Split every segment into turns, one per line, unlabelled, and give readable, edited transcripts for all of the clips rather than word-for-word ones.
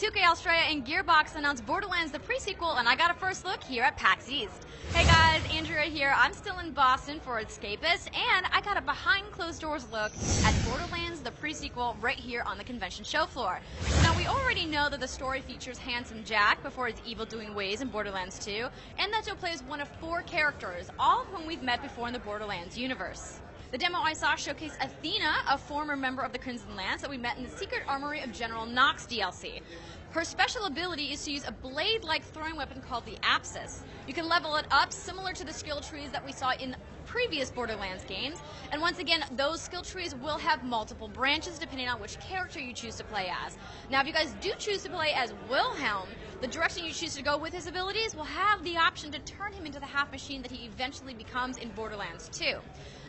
2K Australia and Gearbox announced Borderlands the Presequel, and I got a first look here at PAX East. Hey guys, Andrea here. I'm still in Boston for Escapist, and I got a behind closed doors look at Borderlands the Presequel right here on the convention show floor. Now, we already know that the story features Handsome Jack before his evil-doing ways in Borderlands 2, and that Joe plays one of 4 characters, all of whom we've met before in the Borderlands universe. The demo I saw showcased Athena, a former member of the Crimson Lance that we met in the Secret Armory of General Nox DLC. Her special ability is to use a blade-like throwing weapon called the Apsis. You can level it up similar to the skill trees that we saw in previous Borderlands games, and once again, those skill trees will have multiple branches depending on which character you choose to play as. Now, if you guys do choose to play as Wilhelm, the direction you choose to go with his abilities will have the option to turn him into the half-machine that he eventually becomes in Borderlands 2.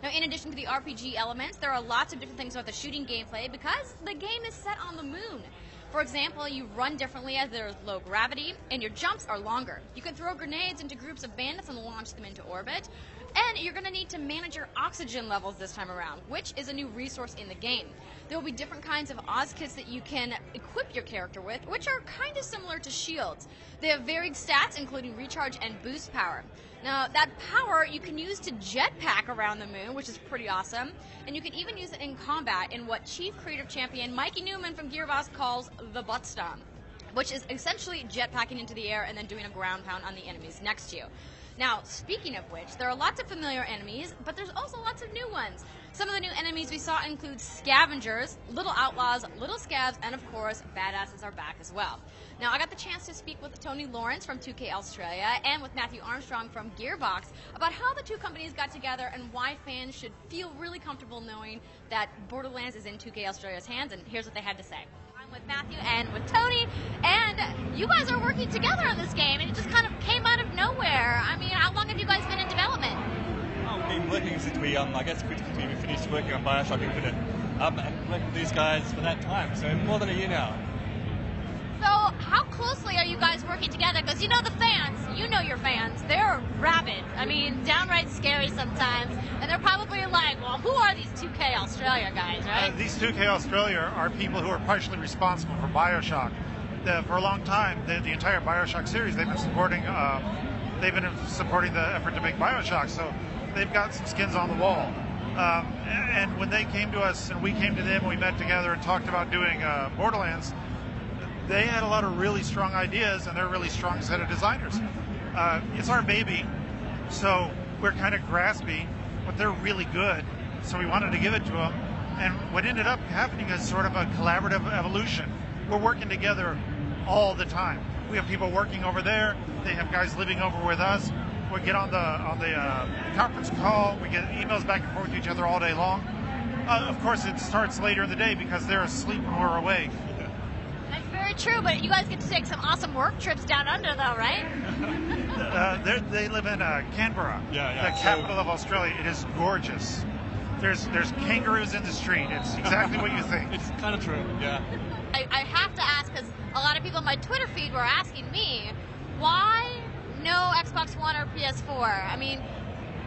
Now, in addition to the RPG elements, there are lots of different things about the shooting gameplay because the game is set on the moon. For example, you run differently as there is low gravity, and your jumps are longer. You can throw grenades into groups of bandits and launch them into orbit, and you're going to need to manage your oxygen levels this time around, which is a new resource in the game. There will be different kinds of Oz kits that you can equip your character with, which are kind of similar to shields. They have varied stats, including recharge and boost power. Now, that power you can use to jetpack around the moon, which is pretty awesome, and you can even use it in combat in what Chief Creative Champion Mikey Newman from Gearbox calls the butt stomp, which is essentially jetpacking into the air and then doing a ground pound on the enemies next to you. Now, speaking of which, there are lots of familiar enemies, but there's also lots of new ones. Some of the new enemies we saw include scavengers, little outlaws, little scabs, and of course, badasses are back as well. Now, I got the chance to speak with Tony Lawrence from 2K Australia and with Matthew Armstrong from Gearbox about how the two companies got together and why fans should feel really comfortable knowing that Borderlands is in 2K Australia's hands, and here's what they had to say. I'm with Matthew and with Tony, and you guys are working together on this game, and it just kind of came out of nowhere. I mean, how long have you guys been in development?
We've been working since we, we finished working on Bioshock Infinite, and worked with these guys for that time, so more than a year now.
So, how closely are you guys working together? Because you know the fans, you know your fans, they're rabid. I mean, downright scary sometimes, and they're probably like, well, who are these 2K Australia guys, right?
These 2K Australia are people who are partially responsible for Bioshock. For a long time, the entire Bioshock series, they've been supporting the effort to make Bioshock, so they've got some skins on the wall. And when they came to us and we came to them and we met together and talked about doing Borderlands, they had a lot of really strong ideas, and they're a really strong set of designers. It's our baby, so we're kind of graspy, but they're really good, so we wanted to give it to them. And what ended up happening is sort of a collaborative evolution. We're working together all the time. We have people working over there. They have guys living over with us. We get on the conference call. We get emails back and forth with each other all day long. Of course, it starts later in the day because they're asleep when we're awake.
That's very true, but you guys get to take some awesome work trips down under, though, right?
They live in Canberra, the capital of Australia. It is gorgeous. There's kangaroos in the street. It's exactly what you think.
It's kind of true, yeah.
I have to ask, because a lot of people on my Twitter feed were asking me, why no Xbox One or PS4? I mean,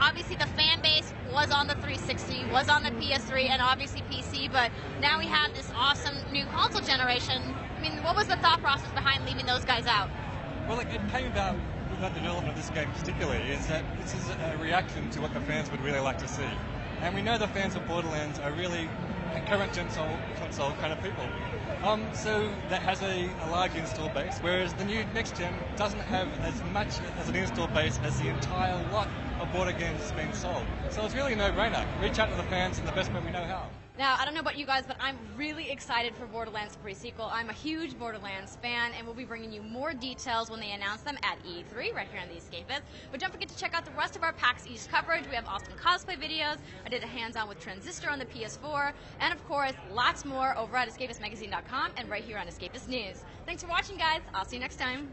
obviously the fan base was on the 360, was on the PS3, and obviously PC, but now we have this awesome new console generation. I mean, what was the thought process behind leaving those guys out?
Well, it came about with the development of this game particularly, is that this is a reaction to what the fans would really like to see. And we know the fans of Borderlands are really current console kind of people. So that has a large install base, whereas the new next gen doesn't have as much as an install base as the entire lot of Border games that's been sold. So it's really a no-brainer. Reach out to the fans in the best way we know how.
Now, I don't know about you guys, but I'm really excited for Borderlands Presequel. I'm a huge Borderlands fan, and we'll be bringing you more details when they announce them at E3, right here on The Escapist. But don't forget to check out the rest of our PAX East coverage. We have awesome cosplay videos. I did a hands-on with Transistor on the PS4, and of course, lots more over at escapistmagazine.com and right here on Escapist News. Thanks for watching, guys. I'll see you next time.